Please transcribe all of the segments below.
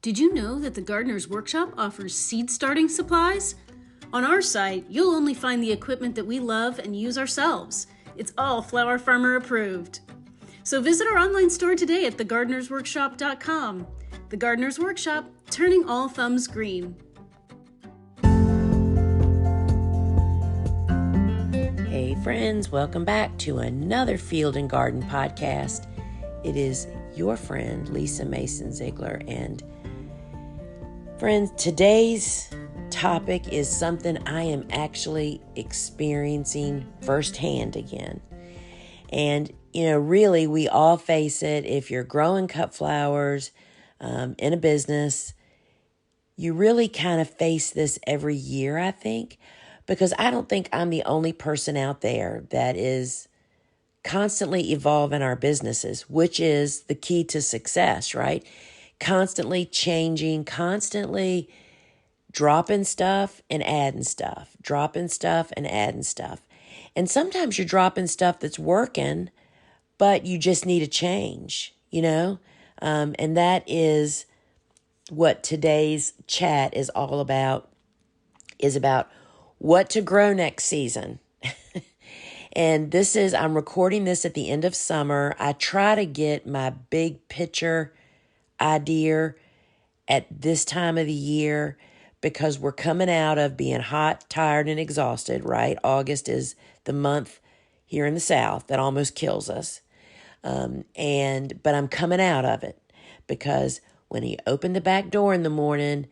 Did you know that the Gardener's Workshop offers seed starting supplies? On our site, you'll only find the equipment that we love and use ourselves. It's all Flower Farmer approved. So visit our online store today at thegardenersworkshop.com. The Gardener's Workshop, turning all thumbs green. Hey friends, welcome back to another Field and Garden podcast. It is your friend Lisa Mason Ziegler, and friends, today's topic is something I am actually experiencing firsthand again. And, really, we all face it. If you're growing cut flowers in a business, you really kind of face this every year, I think, because I don't think I'm the only person out there that is constantly evolving our businesses, which is the key to success, right? Constantly changing, constantly dropping stuff and adding stuff, dropping stuff and adding stuff. And sometimes you're dropping stuff that's working, but you just need a change, and that is what today's chat is all about, is about what to grow next season. And I'm recording this at the end of summer. I try to get my big picture idea at this time of the year because we're coming out of being hot, tired, and exhausted, right? August is the month here in the South that almost kills us. But I'm coming out of it because when you open the back door in the morning,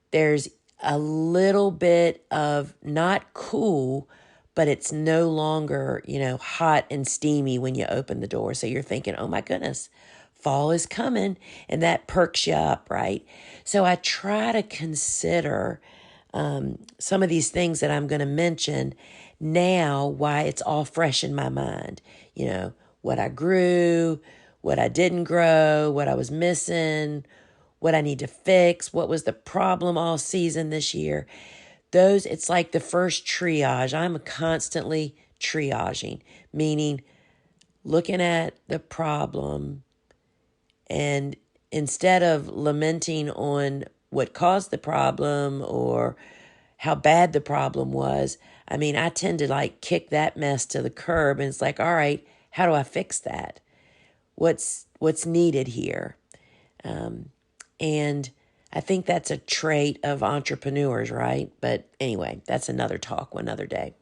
there's a little bit of not cool, but it's no longer, hot and steamy when you open the door. So you're thinking, oh my goodness, fall is coming, and that perks you up, right? So I try to consider some of these things that I'm going to mention now, why it's all fresh in my mind. What I grew, what I didn't grow, what I was missing, what I need to fix, what was the problem all season this year. It's like the first triage. I'm constantly triaging, meaning looking at the problem, and instead of lamenting on what caused the problem or how bad the problem was, I tend to kick that mess to the curb, and it's like, all right, how do I fix that? What's needed here? And I think that's a trait of entrepreneurs, right? But anyway, that's another talk, one other day.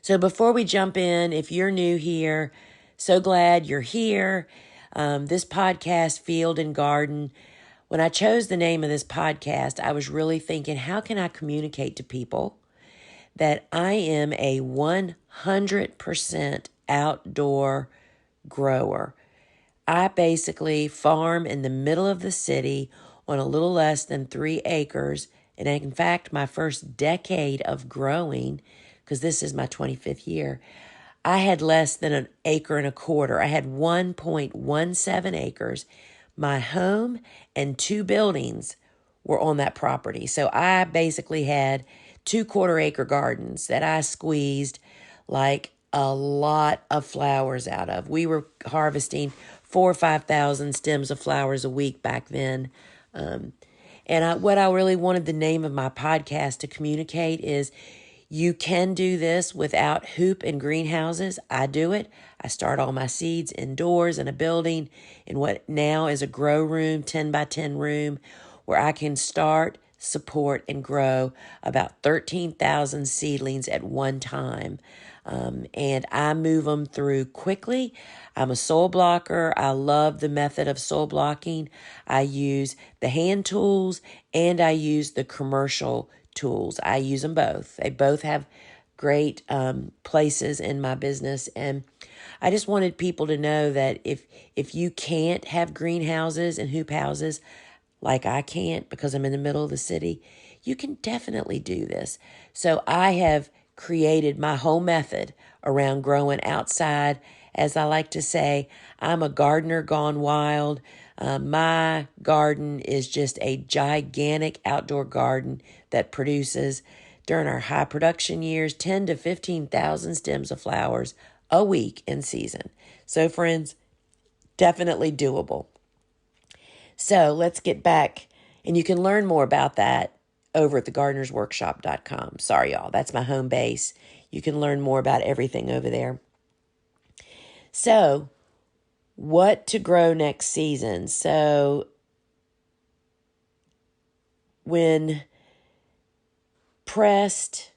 So before we jump in, if you're new here, so glad you're here. This podcast, Field and Garden, when I chose the name of this podcast, I was really thinking, how can I communicate to people that I am a 100% outdoor grower? I basically farm in the middle of the city on a little less than 3 acres. And in fact, my first decade of growing, because this is my 25th year, I had less than 1.25 acres. I had 1.17 acres. My home and 2 buildings were on that property. So I basically had 2 1/4 acre gardens that I squeezed like a lot of flowers out of. We were harvesting 4,000 or 5,000 stems of flowers a week back then. What I really wanted the name of my podcast to communicate is you can do this without hoop and greenhouses. I do it. I start all my seeds indoors in a building in what now is a grow room, 10 by 10 room, where I can start, support, and grow about 13,000 seedlings at one time. And I move them through quickly. I'm a soil blocker. I love the method of soil blocking. I use the hand tools and I use the commercial tools. I use them both. They both have great places in my business. And I just wanted people to know that if you can't have greenhouses and hoop houses like I can't because I'm in the middle of the city, you can definitely do this. So I have created my whole method around growing outside. As I like to say, I'm a gardener gone wild. My garden is just a gigantic outdoor garden that produces, during our high production years, 10 to 15,000 stems of flowers a week in season. So friends, definitely doable. So let's get back, and you can learn more about that over at thegardenersworkshop.com. Sorry, y'all, that's my home base. You can learn more about everything over there. So, what to grow next season? So, when pressed,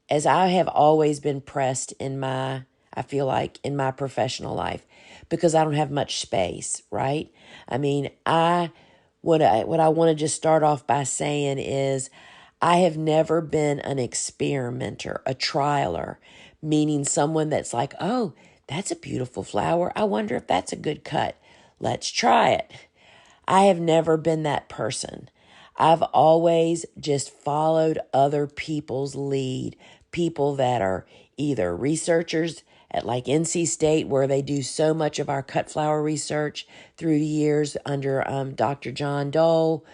as I have always been pressed I feel like in my professional life, because I don't have much space, right? I mean, what I want to just start off by saying is I have never been an experimenter, a trialer, meaning someone that's like, oh, that's a beautiful flower. I wonder if that's a good cut. Let's try it. I have never been that person. I've always just followed other people's lead, people that are either researchers at like NC State, where they do so much of our cut flower research through the years under Dr. John Dole,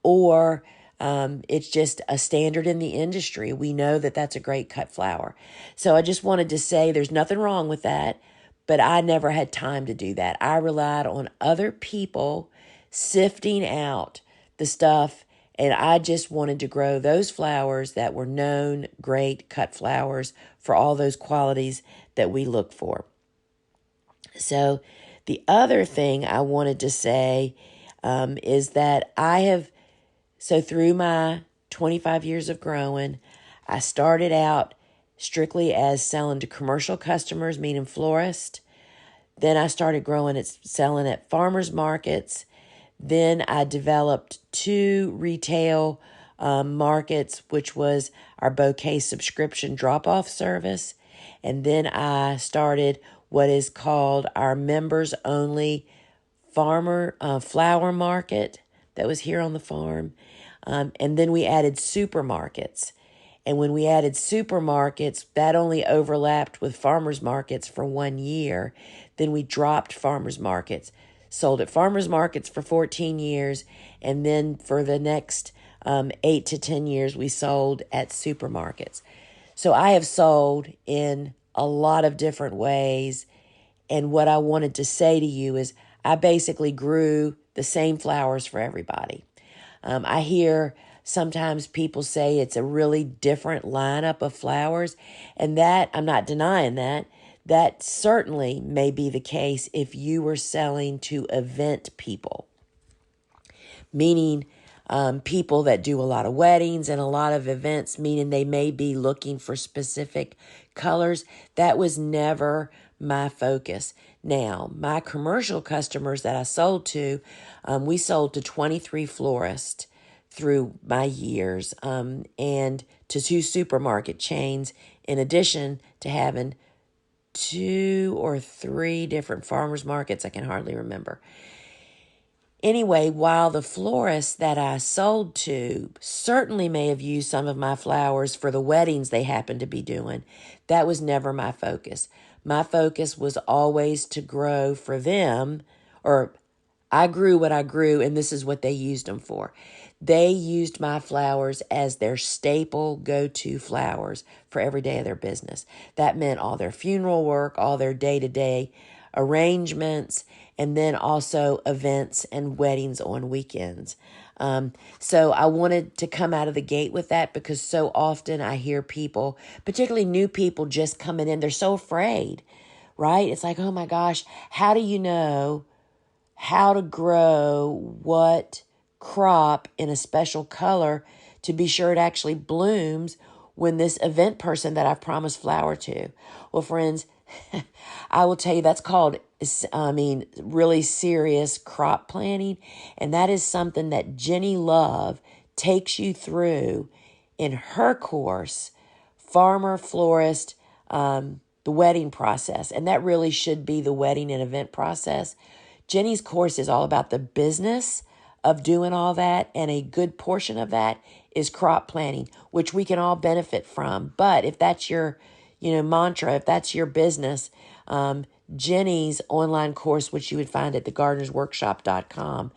or it's just a standard in the industry. We know that that's a great cut flower. So I just wanted to say there's nothing wrong with that, but I never had time to do that. I relied on other people sifting out the stuff, and I just wanted to grow those flowers that were known great cut flowers for all those qualities that we look for. So the other thing I wanted to say is that through my 25 years of growing, I started out strictly as selling to commercial customers, meaning florists. Then I started selling at farmers markets. Then I developed 2 retail markets, which was our bouquet subscription drop-off service. And then I started what is called our members-only flower market that was here on the farm. And then we added supermarkets. And when we added supermarkets, that only overlapped with farmers markets for 1 year. Then we dropped farmers markets, sold at farmers markets for 14 years. And then for the next 8 to 10 years, we sold at supermarkets. So I have sold in a lot of different ways. And what I wanted to say to you is I basically grew the same flowers for everybody. I hear sometimes people say it's a really different lineup of flowers, and that, I'm not denying that. That certainly may be the case if you were selling to event people, meaning people that do a lot of weddings and a lot of events, meaning they may be looking for specific colors. That was never my focus. Now, my commercial customers that I sold to, we sold to 23 florists through my years, and to 2 supermarket chains, in addition to having 2 or 3 different farmers markets. I can hardly remember. Anyway, while the florists that I sold to certainly may have used some of my flowers for the weddings they happened to be doing, that was never my focus. My focus was always to grow for them, or I grew what I grew, and this is what they used them for. They used my flowers as their staple go-to flowers for every day of their business. That meant all their funeral work, all their day-to-day arrangements, and then also events and weddings on weekends. So I wanted to come out of the gate with that, because so often I hear people, particularly new people just coming in, they're so afraid, right? It's like, oh my gosh, how do you know how to grow what crop in a special color to be sure it actually blooms when this event person that I've promised flower to? Well, friends, I will tell you that's called, really serious crop planning. And that is something that Jenny Love takes you through in her course, Farmer Florist, the wedding process. And that really should be the wedding and event process. Jenny's course is all about the business of doing all that, and a good portion of that is crop planning, which we can all benefit from. But if that's your, mantra, if that's your business, Jenny's online course, which you would find at thegardenersworkshop.com,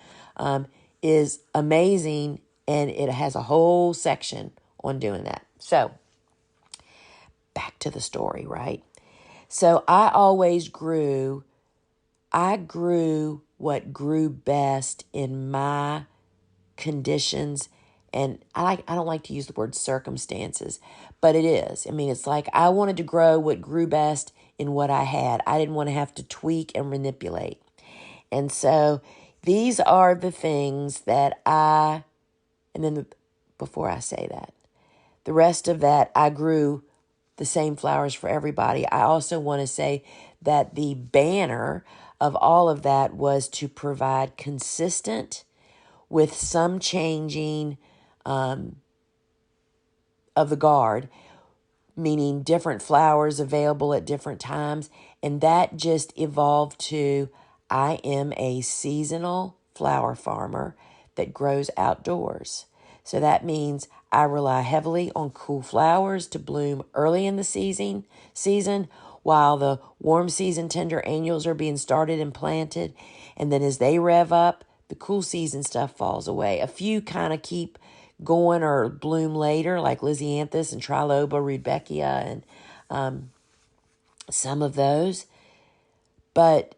is amazing, and it has a whole section on doing that. So back to the story, right? So I grew what grew best in my conditions. And I don't like to use the word circumstances, but it is. I mean, it's like I wanted to grow what grew best in what I had. I didn't want to have to tweak and manipulate. And so these are the things that before I say that, the rest of that, I grew the same flowers for everybody. I also want to say that the banner of all of that was to provide consistent with some changing of the guard, meaning different flowers available at different times. And that just evolved to I am a seasonal flower farmer that grows outdoors. So that means I rely heavily on cool flowers to bloom early in the season while the warm season tender annuals are being started and planted. And then as they rev up, the cool season stuff falls away. A few kind of keep going or bloom later, like Lysianthus and Triloba, Rudbeckia, and some of those. But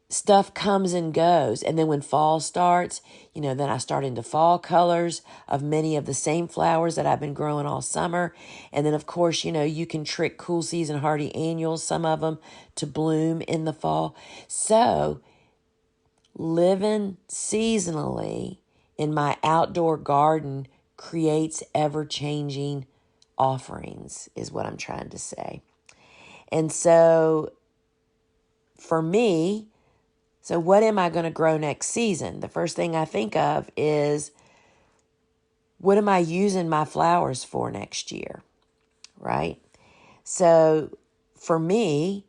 stuff comes and goes. And then when fall starts, then I start into fall colors of many of the same flowers that I've been growing all summer. And then, of course, you can trick cool season hardy annuals, some of them, to bloom in the fall. So living seasonally in my outdoor garden creates ever-changing offerings, is what I'm trying to say. And so for me, so what am I going to grow next season? The first thing I think of is, what am I using my flowers for next year, right? So for me,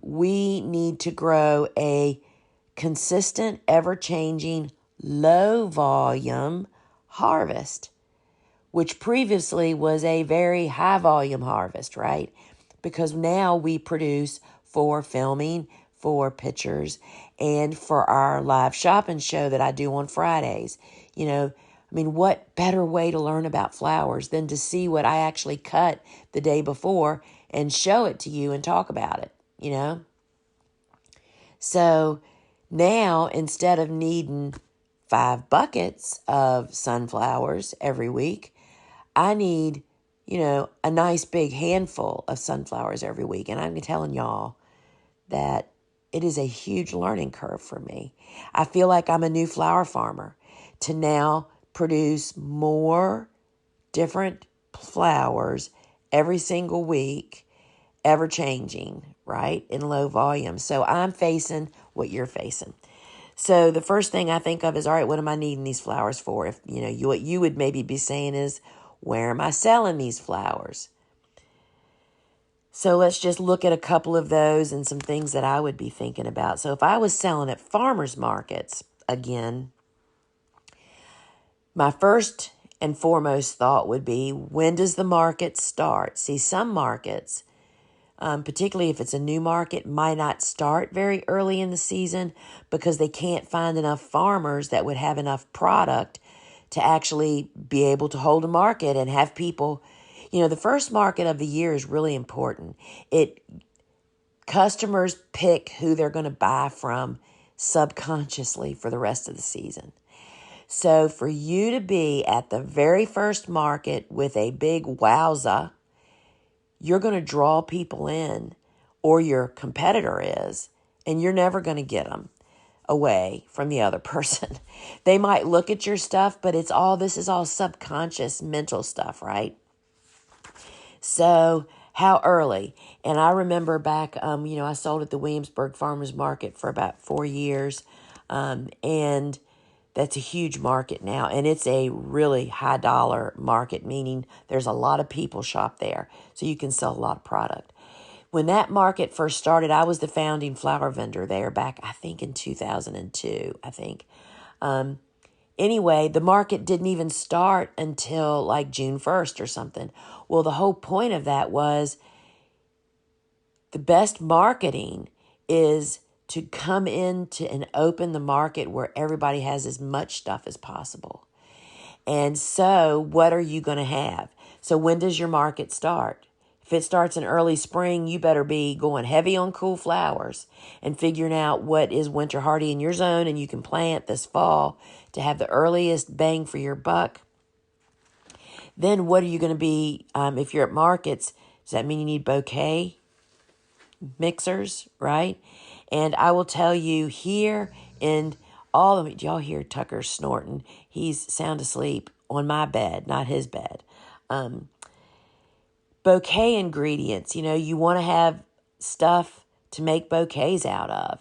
we need to grow a consistent, ever-changing, low-volume harvest, which previously was a very high-volume harvest, right? Because now we produce for filming, for pictures, and for our live shopping show that I do on Fridays. What better way to learn about flowers than to see what I actually cut the day before and show it to you and talk about it, So now, instead of needing 5 buckets of sunflowers every week, I need, a nice big handful of sunflowers every week. And I'm telling y'all that it is a huge learning curve for me. I feel like I'm a new flower farmer to now produce more different flowers every single week, ever changing, right? In low volume. So I'm facing what you're facing. So the first thing I think of is, all right, what am I needing these flowers for? If, what you would maybe be saying is, where am I selling these flowers? So let's just look at a couple of those and some things that I would be thinking about. So if I was selling at farmers markets, again, my first and foremost thought would be, when does the market start? See, some markets, particularly if it's a new market, might not start very early in the season because they can't find enough farmers that would have enough product to actually be able to hold a market and have people. The first market of the year is really important. Customers pick who they're going to buy from subconsciously for the rest of the season. So for you to be at the very first market with a big wowza, you're going to draw people in, or your competitor is, and you're never going to get them away from the other person. They might look at your stuff, but this is all subconscious mental stuff, right? So how early? And I remember back, I sold at the Williamsburg Farmers Market for about 4 years. And that's a huge market now. And it's a really high dollar market, meaning there's a lot of people shop there. So you can sell a lot of product. When that market first started, I was the founding flower vendor there back, I think, in 2002, Anyway, the market didn't even start until like June 1st or something. Well, the whole point of that was the best marketing is to come into and open the market where everybody has as much stuff as possible. And so what are you going to have? So when does your market start? If it starts in early spring, you better be going heavy on cool flowers and figuring out what is winter hardy in your zone and you can plant this fall to have the earliest bang for your buck. Then what are you going to be, if you're at markets, does that mean you need bouquet mixers, right? And I will tell you here in all of it, do y'all hear Tucker snorting? He's sound asleep on my bed, not his bed. Bouquet ingredients, you want to have stuff to make bouquets out of,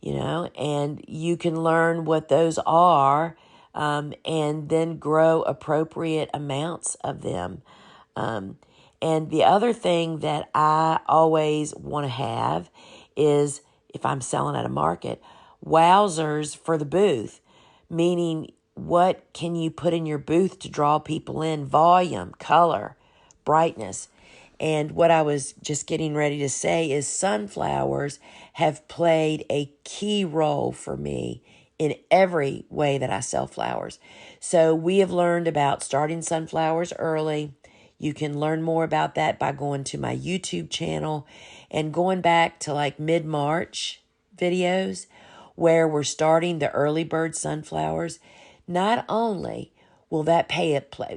and you can learn what those are, and then grow appropriate amounts of them. And the other thing that I always want to have is, if I'm selling at a market, wowzers for the booth, meaning what can you put in your booth to draw people in? Volume, color, brightness. And what I was just getting ready to say is sunflowers have played a key role for me in every way that I sell flowers. So we have learned about starting sunflowers early. You can learn more about that by going to my YouTube channel and going back to like mid-March videos where we're starting the early bird sunflowers. Not only will that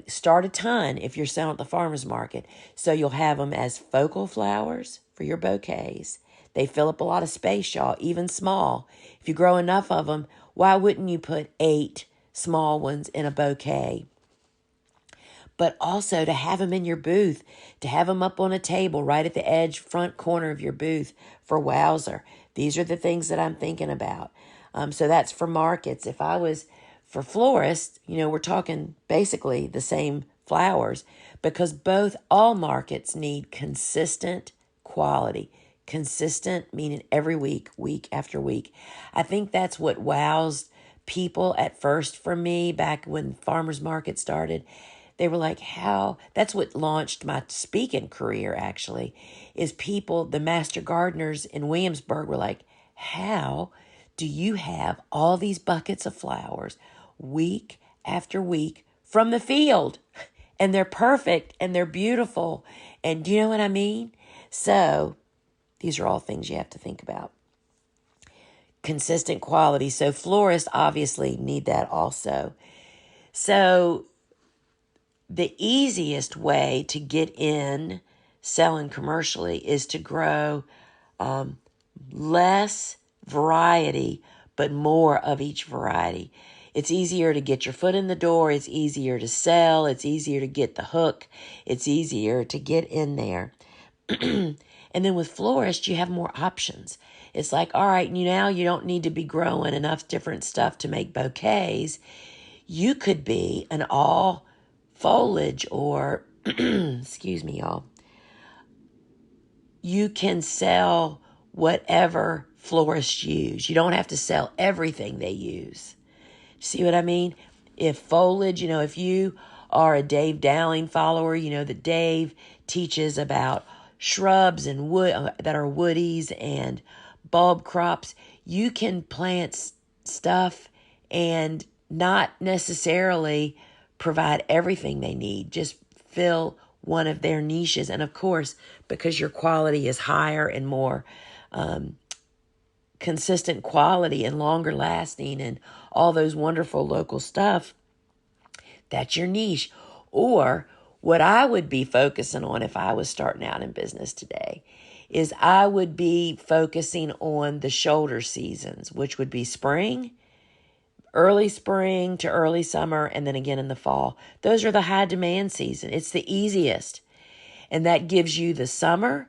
start a ton if you're selling at the farmer's market, so you'll have them as focal flowers for your bouquets. They fill up a lot of space, y'all, even small. If you grow enough of them, why wouldn't you put 8 small ones in a bouquet? But also to have them in your booth, to have them up on a table right at the edge, front corner of your booth for wowzer. These are the things that I'm thinking about. So that's for markets. If I was for florists, we're talking basically the same flowers because all markets need consistent quality. Consistent meaning every week, week after week. I think that's what wows people at first for me back when farmers market started. They were like, how? That's what launched my speaking career, actually, is people, the master gardeners in Williamsburg were like, how do you have all these buckets of flowers week after week from the field? And they're perfect and they're beautiful. And do you know what I mean? So these are all things you have to think about. Consistent quality. So florists obviously need that also. So the easiest way to get in selling commercially is to grow less variety, but more of each variety. It's easier to get your foot in the door. It's easier to sell. It's easier to get the hook. It's easier to get in there. And then with florists, you have more options. It's like, all right, now you don't need to be growing enough different stuff to make bouquets. You could be an all foliage or, excuse me, y'all. You can sell whatever florists use. You don't have to sell everything they use. See what I mean? If foliage, if you are a Dave Dowling follower, that Dave teaches about shrubs and wood that are woodies and bulb crops. You can plant stuff and not necessarily provide everything they need. Just fill one of their niches. And of course, because your quality is higher and more consistent quality and longer lasting and all those wonderful local stuff, that's your niche. Or what I would be focusing on if I was starting out in business today is I would be focusing on the shoulder seasons, which would be spring, early spring to early summer, and then again in the fall. Those are the high demand season. It's the easiest. And that gives you the summer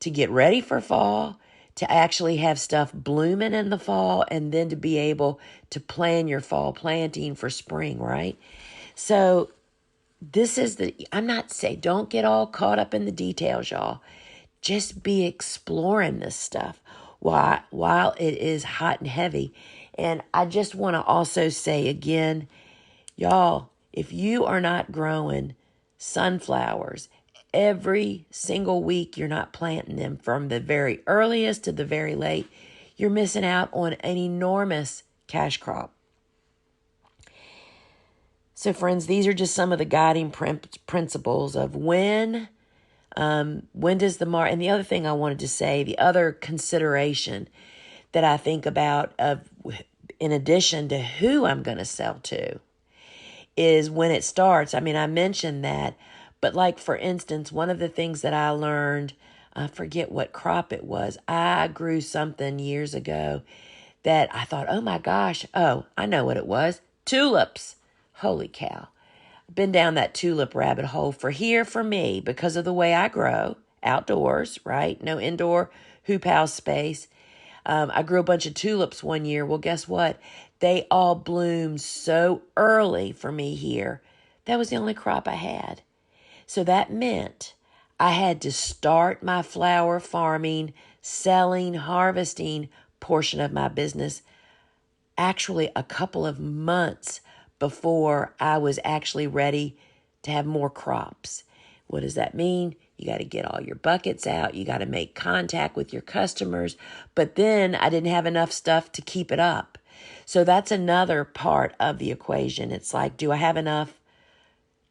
to get ready for fall, to actually have stuff blooming in the fall, and then to be able to plan your fall planting for spring, right? So I'm not saying, don't get all caught up in the details, y'all. Just be exploring this stuff while it is hot and heavy. And I just want to also say again, y'all, if you are not growing sunflowers every single week, you're not planting them from the very earliest to the very late, you're missing out on an enormous cash crop. So friends, these are just some of the guiding principles of when When does and the other thing I wanted to say, the other consideration that I think about in addition to who I'm going to sell to is when it starts. I mean, I mentioned that, but like, for instance, one of the things that I learned, I forget what crop it was. I grew something years ago that I thought, oh my gosh, oh, I know what it was. Tulips. Holy cow. Been down that tulip rabbit hole for me because of the way I grow outdoors, right? No indoor hoop house space. I grew a bunch of tulips one year. Well, guess what? They all bloomed so early for me here. That was the only crop I had. So that meant I had to start my flower farming, selling, harvesting portion of my business actually a couple of months before I was actually ready to have more crops. What does that mean? You got to get all your buckets out. You got to make contact with your customers. But then I didn't have enough stuff to keep it up. So that's another part of the equation. It's like, do I have enough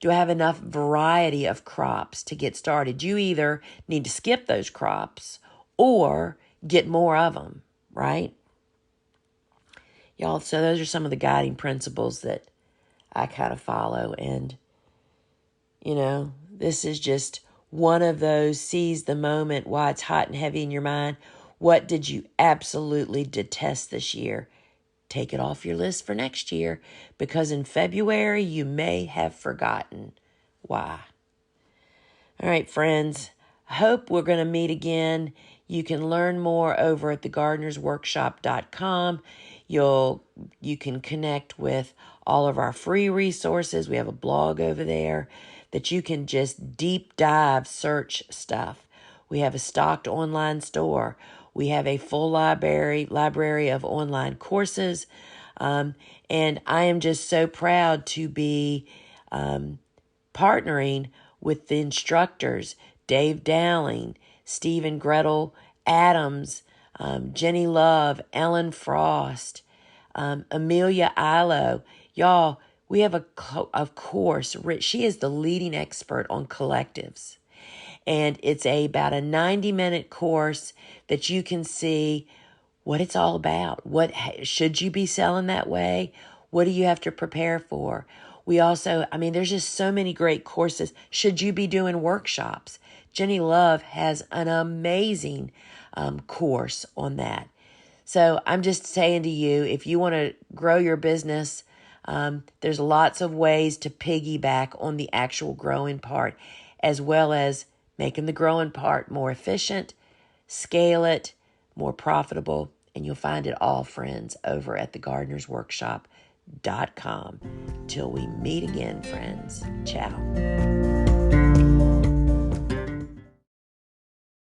variety of crops to get started? You either need to skip those crops or get more of them, right? Y'all, so those are some of the guiding principles that I kind of follow. And, this is just one of those seize the moment while it's hot and heavy in your mind. What did you absolutely detest this year? Take it off your list for next year, because in February you may have forgotten why. All right, friends, I hope we're going to meet again. You can learn more over at thegardenersworkshop.com. You can connect with all of our free resources. We have a blog over there that you can just deep dive search stuff. We have a stocked online store. We have a full library of online courses. And I am just so proud to be partnering with the instructors, Dave Dowling, Steve and Gretel Adams, Jenny Love, Ellen Frost, Amelia Ilo. Y'all, we have a course. She is the leading expert on collectives. And it's about a 90-minute course that you can see what it's all about. What should you be selling that way? What do you have to prepare for? We also, there's just so many great courses. Should you be doing workshops? Jenny Love has an amazing course on that. So I'm just saying to you, if you want to grow your business, there's lots of ways to piggyback on the actual growing part, as well as making the growing part more efficient, scale it, more profitable, and you'll find it all, friends, over at thegardenersworkshop.com. Till we meet again, friends. Ciao.